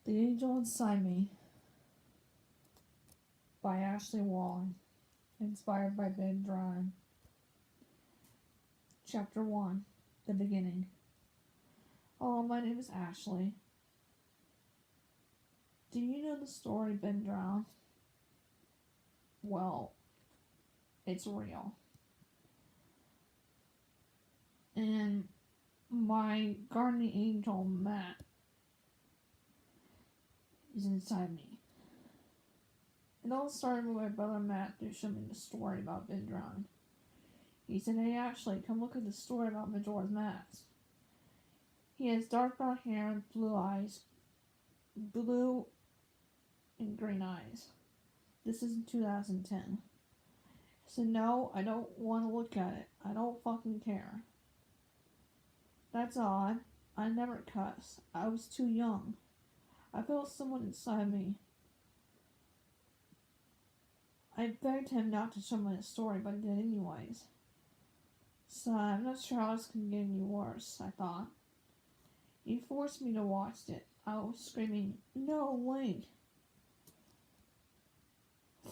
The Angel Inside Me by Ashley Wong, inspired by Ben Drown. Chapter 1, The Beginning. Hello, my name is Ashley. Do you know the story Ben Drown? Well, it's real. And my guardian angel, Matt, is inside me. It all started with my brother Matt who showed me the story about Ben Drown. He said, "Hey Ashley, come look at the story about Majora's Mask. He has dark brown hair and blue eyes. Blue and green eyes. This is in 2010. I said, "No, I don't want to look at it. I don't fucking care." That's odd. I never cuss. I was too young. I felt someone inside me. I begged him not to show me the story, but he did anyways. So I'm not sure how this can get any worse, I thought. He forced me to watch it. I was screaming, "No, Link!"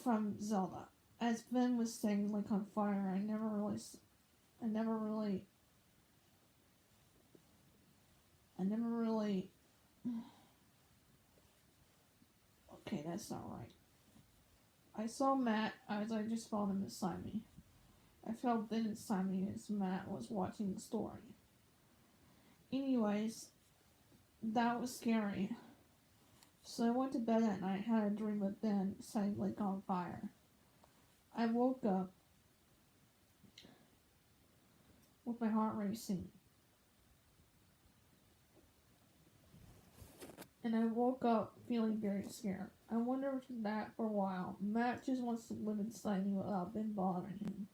from Zelda. As Ben was setting Link on fire, I never really okay, that's not right. I saw Matt as I just felt him inside me. I felt Ben inside me as Matt was watching the story. Anyways, that was scary. So I went to bed that night and had a dream of Ben setting Link on fire. I woke up with my heart racing. And I woke up feeling very scared. I wondered that for a while. Matt just wants to live inside me without Ben bothering him.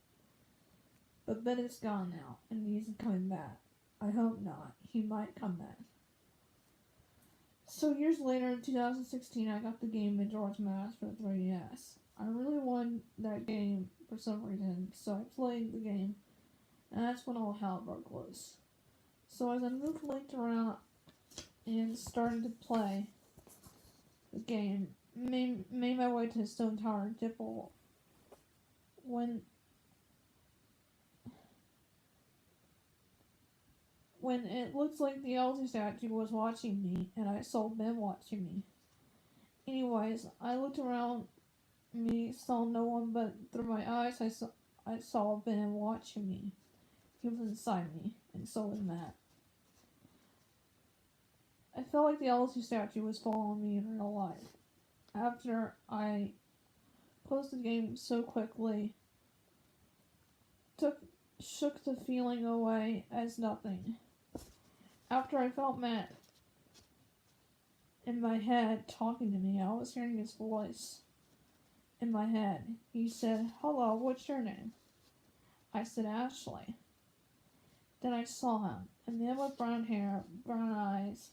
But Ben is gone now, and he isn't coming back. I hope not. He might come back. So years later, in 2016, I got the game Majora's Mask for the 3DS. I really wanted that game for some reason, so I played the game, and that's when all hell broke loose. So as I moved Link around and started to play the game, made my way to Stone Tower Dipple. When it looked like the Elsie statue was watching me, and I saw Ben watching me. Anyways, I looked around me, saw no one, but through my eyes I saw Ben watching me. He was inside me, and so was Matt. I felt like the Elsie statue was following me in real life. After I closed the game so quickly, shook the feeling away as nothing. After I felt Matt in my head talking to me, I was hearing his voice in my head. He said, "Hello, what's your name?" I said, "Ashley." Then I saw him, a man with brown hair, brown eyes,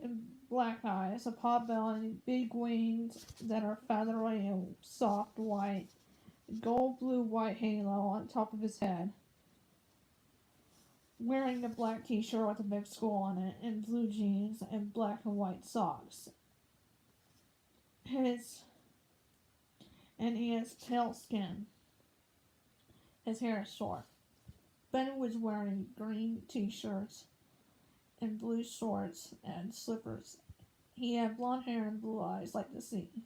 and black eyes, a pot belly, big wings that are feathery and soft white, a gold blue white halo on top of his head, wearing a black t-shirt with a big skull on it, and blue jeans and black and white socks. And he has pale skin. His hair is short. Ben was wearing green t-shirts and blue shorts and slippers. He had blonde hair and blue eyes like the sea.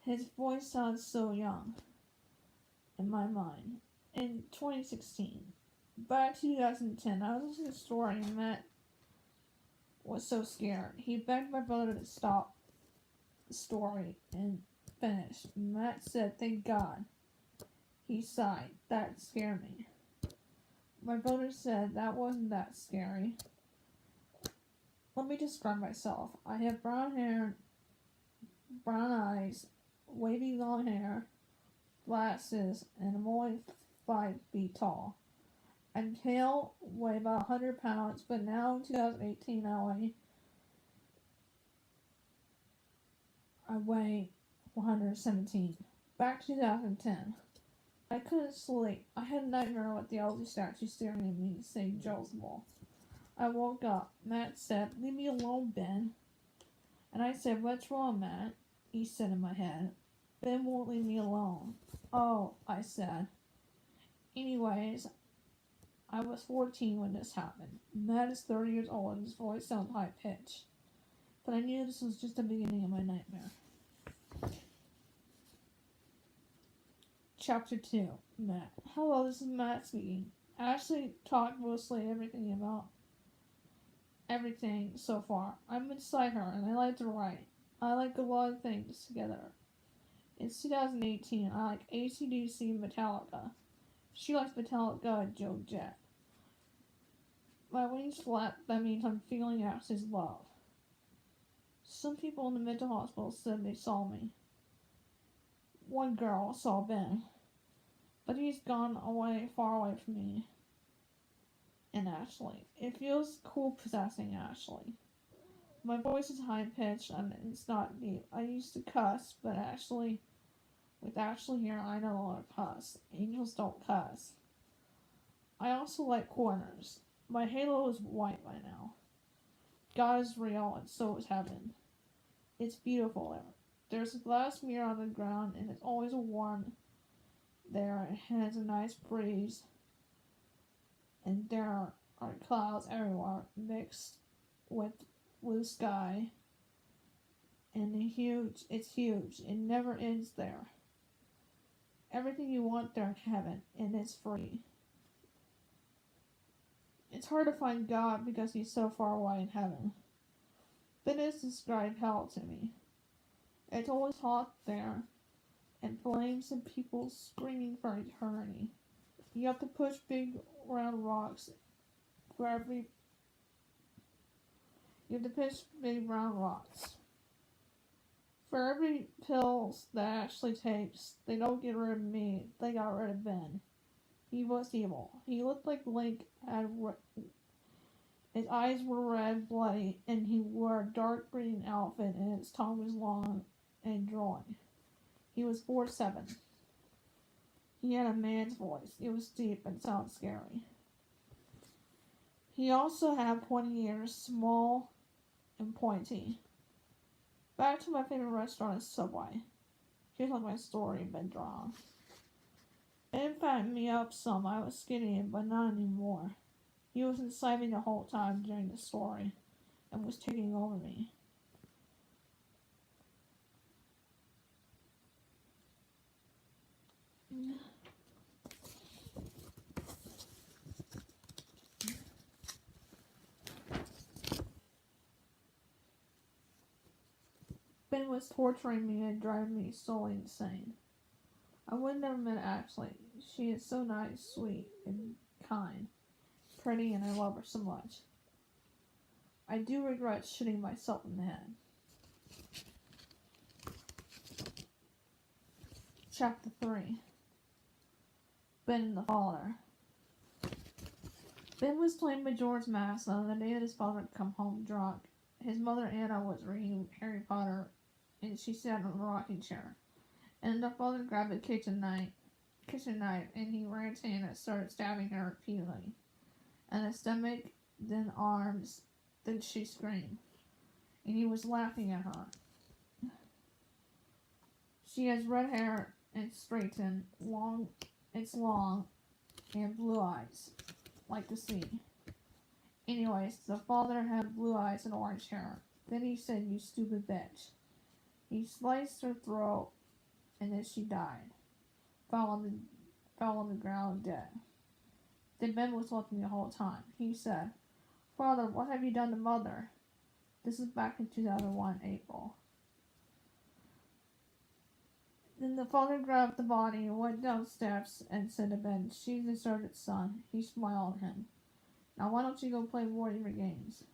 His voice sounds so young in my mind. In 2016, by 2010, I was listening to a story and Matt was so scared. He begged my brother to stop the story and finish. Matt said, "Thank God." He sighed. "That scared me." My brother said, "That wasn't that scary." Let me describe myself. I have brown hair, brown eyes, wavy long hair, glasses, and I'm only 5 feet tall. I'm pale, weigh about 100 pounds, but now in 2018 I weigh 117. Back to 2010. I couldn't sleep. I had a nightmare with the Elsie statue staring at me, saying Joel's Ball. I woke up. Matt said, "Leave me alone, Ben." And I said, "What's wrong, Matt?" He said in my head, "Ben won't leave me alone." "Oh," I said. Anyways, I was 14 when this happened. Matt is 30 years old and his voice sounds high pitched. But I knew this was just the beginning of my nightmare. Chapter 2. Matt. Hello, this is Matt speaking. Ashley talked mostly everything so far. I'm beside her and I like to write. I like a lot of things together. It's 2018. I like AC/DC and Metallica. She likes Metallica and Joe Jett. My wings flap, that means I'm feeling Ashley's love. Some people in the mental hospital said they saw me. One girl saw Ben, but he's gone away, far away from me and Ashley. It feels cool possessing Ashley. My voice is high pitched and it's not deep. I used to cuss, but with Ashley here, I no longer cuss. Angels don't cuss. I also like corners. My halo is white by now. God is real, and so is heaven. It's beautiful there. There's a glass mirror on the ground, and it's always warm there. It has a nice breeze, and there are clouds everywhere, mixed with blue sky. And it's huge. It never ends there. Everything you want there in heaven, and it's free. It's hard to find God because he's so far away in heaven. Ben has described hell to me. It's always hot there, and flames and people screaming for eternity. You have to push big round rocks for every. You have to push big round rocks. For every pills that Ashley takes, they don't get rid of me. They got rid of Ben. He was evil. He looked like Link. His eyes were red, bloody, and he wore a dark green outfit, and his tongue was long and drawing. He was 4'7". He had a man's voice. It was deep and sounded scary. He also had pointy ears, small and pointy. Back to my favorite restaurant is Subway. Here's how my story been drawn. It fattened me up some. I was skinny, but not anymore. He was inside me the whole time during the story and was taking over me. Ben was torturing me and driving me slowly insane. I would never met Ashley. She is so nice, sweet, and kind, pretty, and I love her so much. I do regret shooting myself in the head. Chapter 3. Ben and the Father. Ben was playing Majora's Mask on the day that his father had come home drunk. His mother Anna was reading Harry Potter, and she sat in a rocking chair. And the father grabbed a kitchen knife, and he ran to Anna and started stabbing her repeatedly. And the stomach, then arms, then she screamed. And he was laughing at her. She has red hair and straightened, it's long, and blue eyes, like the sea. Anyways, the father had blue eyes and orange hair. Then he said, "You stupid bitch." He sliced her throat, and then she died. Fell on the ground dead. Then Ben was looking the whole time. He said, "Father, what have you done to Mother?" This is back in 2001, April. Then the father grabbed the body and went down steps and said to Ben, "She's deserted, son." He smiled at him. "Now why don't you go play warrior games?"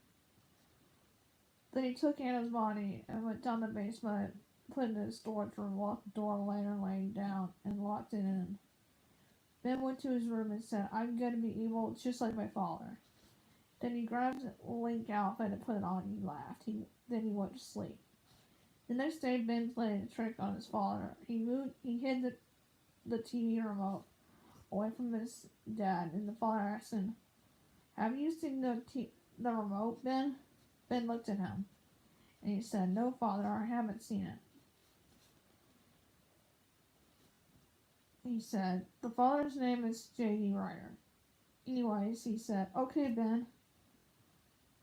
Then he took Anna's body and went down the basement, put it in his storage room, locked the door, laying down, and locked it in. Ben went to his room and said, "I'm going to be evil just like my father." Then he grabbed a Link outfit and put it on and he laughed. Then he went to sleep. The next day, Ben played a trick on his father. He hid the TV remote away from his dad, and the father asked him, "Have you seen the the remote, Ben? Ben looked at him, and he said, "No, Father, I haven't seen it." He said, "The father's name is J.D. Ryder." Anyways, he said, "Okay, Ben."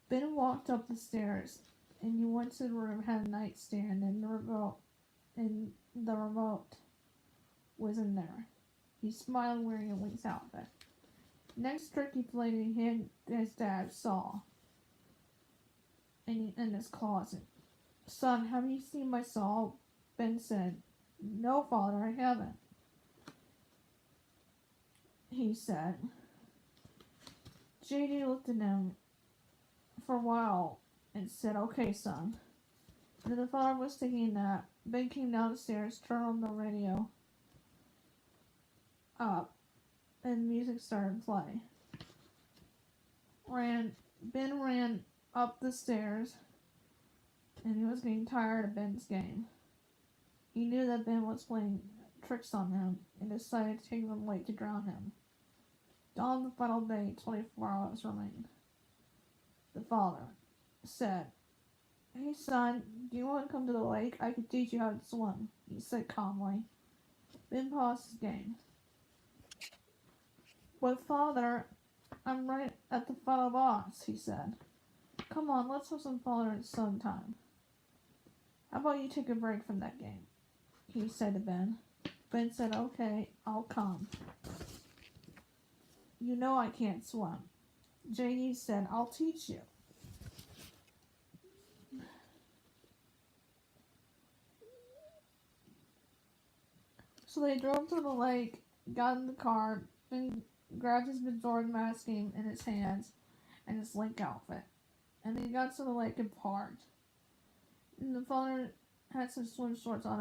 Ben walked up the stairs, and he went to the room, had a nightstand, and the remote was in there. He smiled wearing a Link's outfit. Next trick he played, he hid his dad saw in his closet. "Son, have you seen my saw?" Ben said. "No, Father, I haven't." He said. JD looked at him for a while and said, "Okay, son." Then the father was taking a nap. Ben came down the stairs, turned on the radio up, and music started to play. Ben ran up the stairs, and he was getting tired of Ben's game. He knew that Ben was playing tricks on him, and decided to take them late to drown him. On the final day, 24 hours remained. The father said, "Hey son, do you want to come to the lake? I can teach you how to swim," he said calmly. Ben paused his game. "But father, I'm right at the final boss," he said. "Come on, let's have some father and son time. How about you take a break from that game?" he said to Ben. Ben said, "Okay, I'll come." "You know I can't swim." JD said, "I'll teach you." So they drove to the lake, got in the car, and grabbed his Majora's Mask game in his hands and his Link outfit. And they got to the lake and parked. And the father had some swim shorts on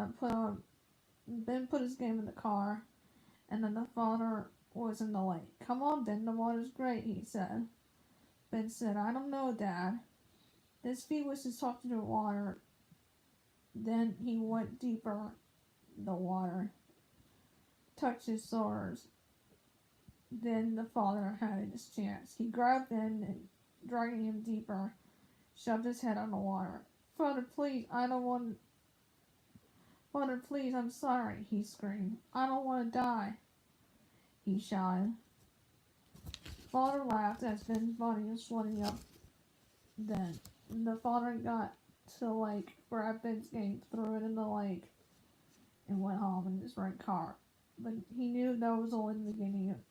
and Ben put his game in the car, and then the father was in the lake. "Come on, Ben, the water's great," he said. Ben said, "I don't know, Dad." His feet was just talking to the water. Then he went deeper in the water, touched his sores. Then the father had his chance. He grabbed Ben and, dragging him deeper, shoved his head on the water. "Father, please, I don't want..." "Father, please, I'm sorry," he screamed. "I don't want to die," he shouted. Father laughed as Ben's body was floating up. Then the father got to the lake, grabbed Ben's game, threw it in the lake, and went home in his red car. But he knew that was only the beginning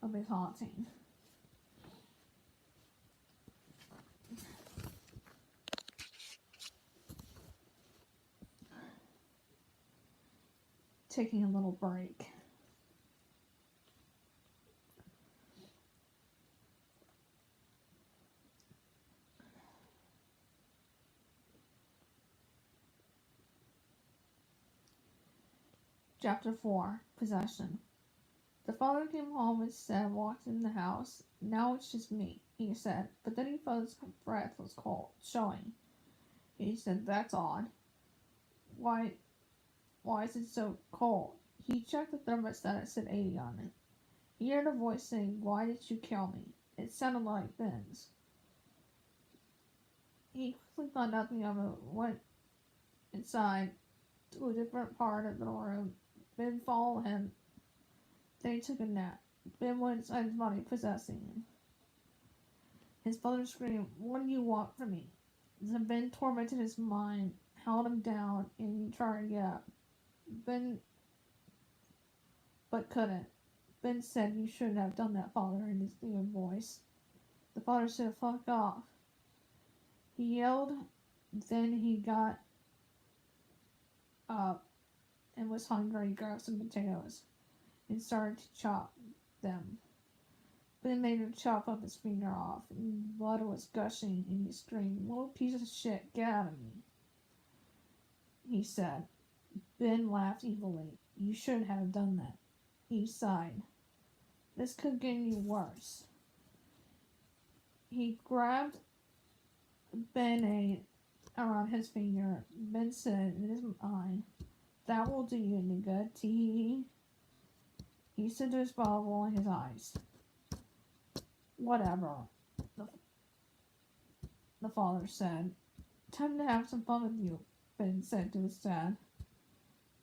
of his haunting. Taking a little break. Chapter 4. Possession. The father came home and said, walked in the house. "Now it's just me," he said. But then he felt his breath was cold, showing. He said, "That's odd. Why is it so cold?" He checked the thermostat. It said 80 on it. He heard a voice saying, "Why did you kill me?" It sounded like Ben's. He quickly thought nothing of it, went inside to a different part of the room. Ben followed him. Then he took a nap. Ben went inside his body, possessing him. His father screamed, "What do you want from me?" Then Ben tormented his mind, held him down, and he tried to get up. But couldn't. Ben said, "You shouldn't have done that, Father," in his demon voice. The father said, "Fuck off." He yelled. Then he got up and was hungry. He grabbed some potatoes and started to chop them. Ben made him chop up his finger off, and blood was gushing, and he screamed, "Little piece of shit, get out of me," he said. Ben laughed evilly. "You shouldn't have done that." He sighed. "This could get any worse." He grabbed Ben around his finger. Ben said in his mind, "That will do you any good, tee." He said to his father, rolling his eyes. "Whatever." the father said. Time to have some fun with you, Ben said to his dad.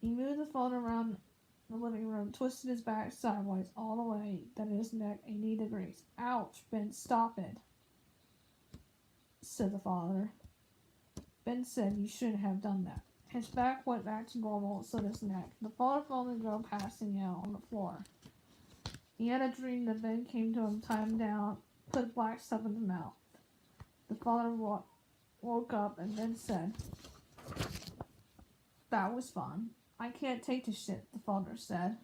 He moved the phone around the living room, twisted his back sideways all the way, then his neck 80 degrees. Ouch, Ben, stop it, said the father. Ben said you shouldn't have done that. His back went back to normal, so did his neck. The father felt him go passing out on the floor. He had a dream that Ben came to him, tied him down, put black stuff in his mouth. The father woke up and then said, that was fun. I can't take this shit, the father said.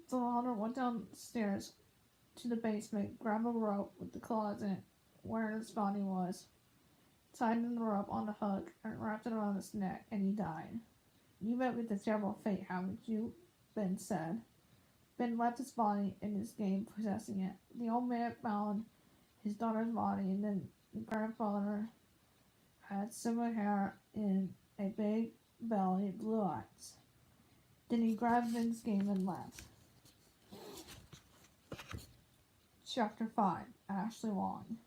The father went downstairs to the basement, grabbed a rope with the claws in it, where his body was, tied the rope on the hook, and wrapped it around his neck, and he died. You met with a terrible fate, haven't you? Ben said. Ben left his body in his game, possessing it. The old man found his daughter's body, and then the grandfather had similar hair in a big belly, blue eyes. Then he grabbed Ben's game and left. Chapter 5. Ashley Wong.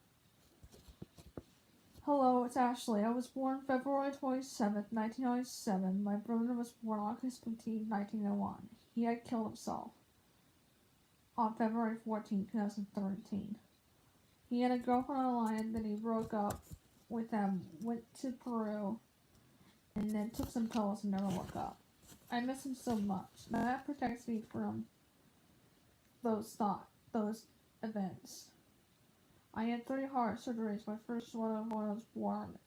Hello, it's Ashley. I was born February 27th, 1997. My brother was born August 15th, 1901. He had killed himself on February 14th, 2013. He had a girlfriend online, then he broke up with them, went to Peru, and then took some pills and never woke up. I miss him so much. That protects me from those events. I had 3 heart surgeries. My first one when I was born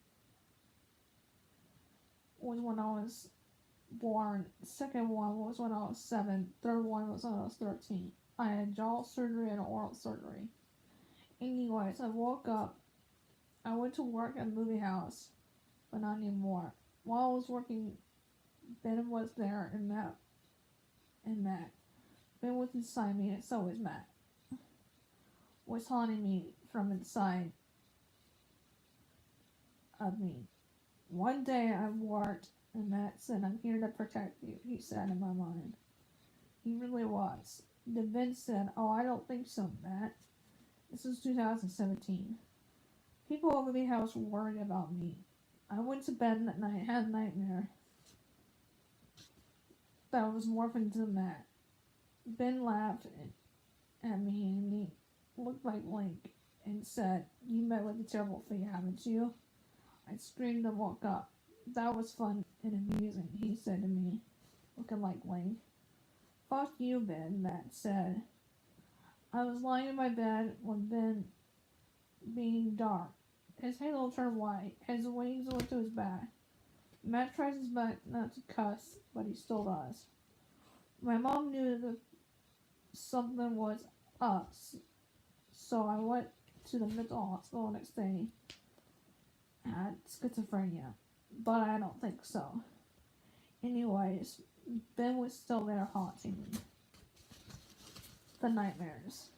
was when I was born. Second one was when I was 7. Third one was when I was 13. I had jaw surgery and oral surgery. Anyways, I woke up. I went to work at a movie house, but not anymore. While I was working, Ben was there and Matt. Ben was inside me, and so was Matt. Was haunting me from inside of me. One day I worked, and Matt said, I'm here to protect you, he said in my mind. He really was. Then Ben said, oh, I don't think so, Matt. This was 2017. People over the house were worried about me. I went to bed that night, had a nightmare that was morphing into Matt. Ben laughed at me and he looked like Link and said, you met with a terrible fate, haven't you? I screamed and woke up. That was fun and amusing, he said to me, looking like Link. Fuck you, Ben, Matt said. I was lying in my bed when Ben being dark. His halo turned white. His wings went to his back. Matt tries his best not to cuss, but he still does. My mom knew that something was up, so I went to the mental hospital the next day. I had schizophrenia, but I don't think so. Anyways, Ben was still there haunting me. The nightmares.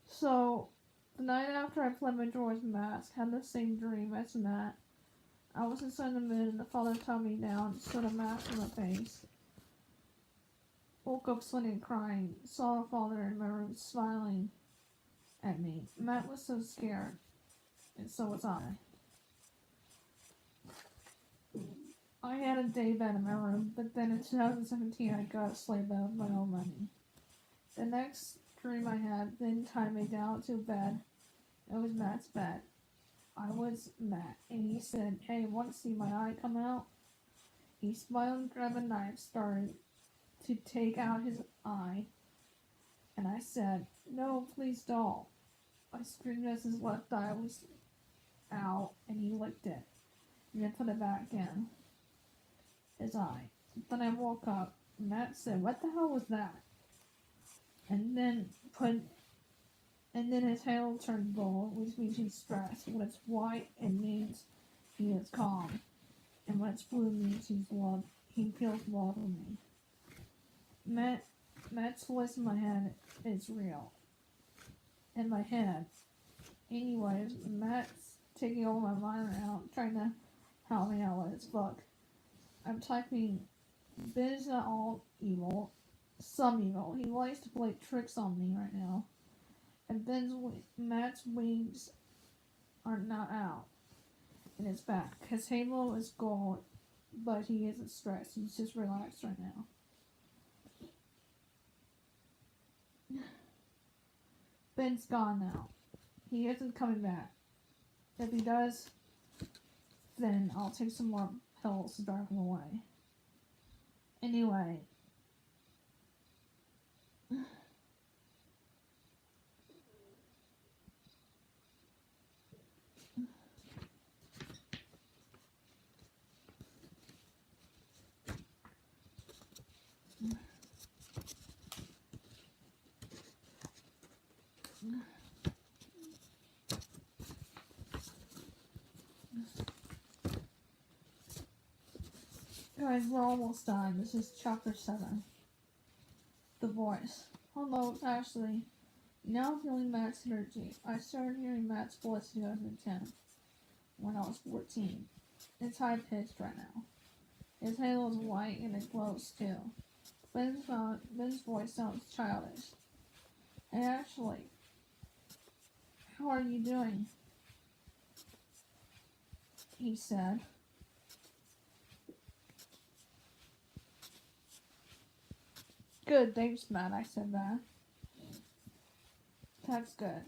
So, the night after I played Majora's Mask, I had the same dream as Matt. I was inside the moon and the father tied me down, stood a mask on my face. Woke up sweating and crying, saw the father in my room smiling at me. Matt was so scared, and so was I. I had a day bed in my room, but then in 2017 I got a slave bed with my own money. The next dream I had, then tied me down to a bed. It was Matt's bed. I was Matt, and he said, hey, want to see my eye come out? He smiled and grabbed a knife, started to take out his eye, and I said, no, please don't. I screamed as his left eye was out, and he licked it, and then put it back in his eye. Then I woke up. Matt said, what the hell was that? And then his halo turned gold, which means he's stressed. When it's white, it means he is calm. And when it's blue, it means he feels love for me. Matt's voice in my head is real. In my head. Anyways, Matt's taking over my mind right now, trying to help me out with his book. I'm typing, Ben is not all evil. Some evil. He likes to play tricks on me right now. And Matt's wings are not out in his back. His halo is gold, but he isn't stressed. He's just relaxed right now. Ben's gone now. He isn't coming back. If he does, then I'll take some more pills to drive him away. Anyway. Guys, we're almost done. This is chapter 7. The voice. Hello, Ashley. Now feeling Matt's energy. I started hearing Matt's voice in 2010, when I was 14. It's high-pitched right now. His halo is white and it glows too. Ben's voice sounds childish. Hey, Ashley. How are you doing? He said. Good, thanks, Matt. I said that. That's good.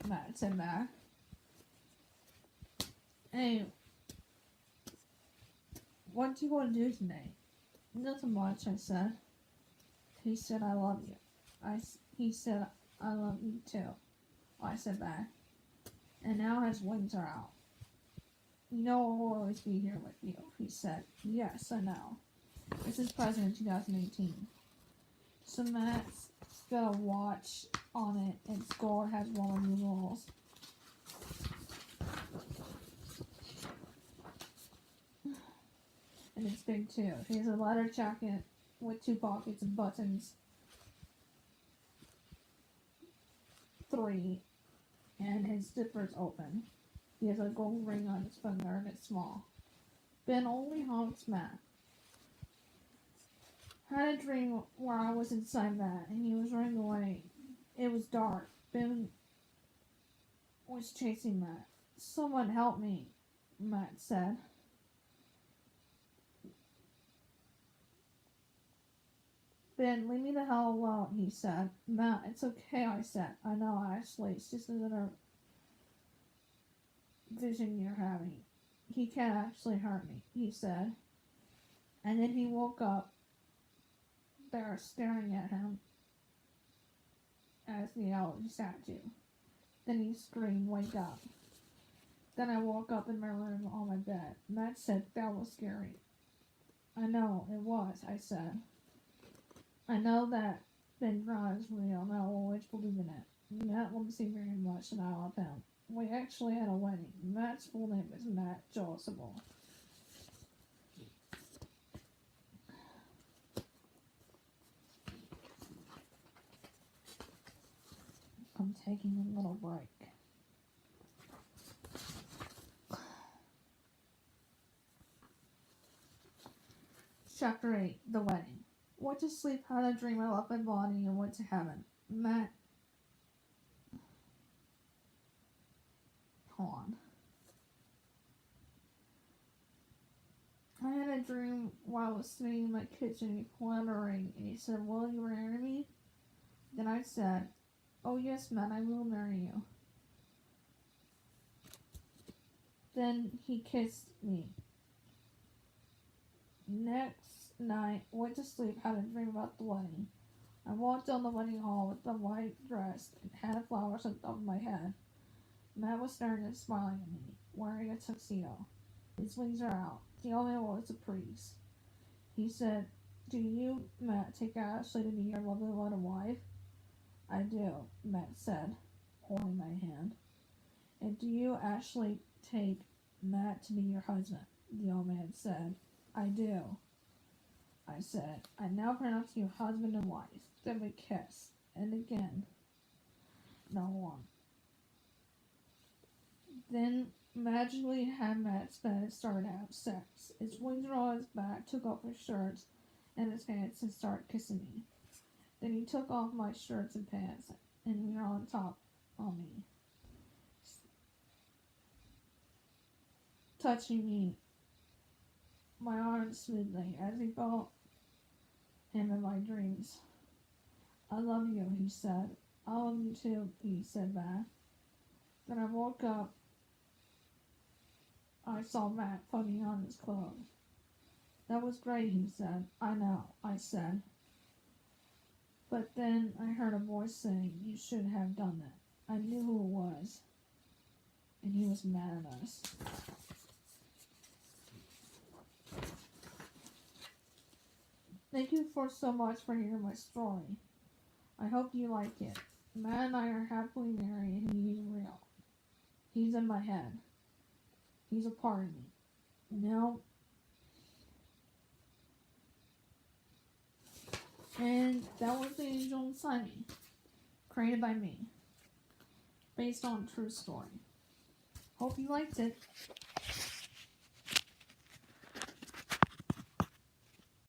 Matt said Matt. Hey, what do you want to do today? Nothing much, I said. He said, I love you. He said, I love you too. I said back. And now his wings are out. You know I will always be here with you, he said. Yes, I know. This is President 2018. So Matt's got a watch on it, and Score has one of the rules. And it's big too. He has a leather jacket with 2 pockets and buttons. 3. And his zipper's open. He has a gold ring on his finger and it's small. Ben only haunts Matt. Had a dream where I was inside Matt and he was running away. It was dark. Ben was chasing Matt. Someone help me, Matt said. Ben, leave me the hell alone, he said. Matt, it's okay, I said. I know, Ashley, it's just another vision you're having. He can't actually hurt me, he said. And then he woke up there staring at him as the owl statue. Then he screamed, wake up. Then I woke up in my room on my bed. Matt said, that was scary. I know, it was, I said. I know that Ben Grant is real and I will always believe in it. Matt loves me very much and I love him. We actually had a wedding. Matt's full name is Matt Josable. I'm taking a little break. Chapter 8, The Wedding. Went to sleep, had a dream, I left my body, and went to heaven. Matt. Hold on. I had a dream while I was sitting in my kitchen, he pulled out a ring, and he said, will you marry me? Then I said, oh yes, Matt, I will marry you. Then he kissed me. Next night, went to sleep, had a dream about the wedding. I walked down the wedding hall with the white dress and had flowers on top of my head. Matt was staring and smiling at me, wearing a tuxedo. His wings are out. The old man was a priest. He said, do you, Matt, take Ashley to be your lovely little wife? I do, Matt said, holding my hand. And do you, Ashley, take Matt to be your husband? The old man said. I do. I said, I now pronounce you husband and wife. Then we kiss. And again. No one. Then magically had Matt's bed started to have sex. His wings were on his back, took off his shirts and his pants and started kissing me. Then he took off my shirts and pants and you're on top of me, touching me, my arms smoothly as he felt him in my dreams. I love you, he said. I love you too, he said back. Then I woke up. I saw Matt putting on his clothes. That was great, he said. I know, I said. But then I heard a voice saying, you should have done that. I knew who it was. And he was mad at us. Thank you for so much for hearing my story. I hope you like it. Matt and I are happily married and he's real. He's in my head. He's a part of me. No. And that was The Angel Inside Me, created by me, based on a true story. Hope you liked it.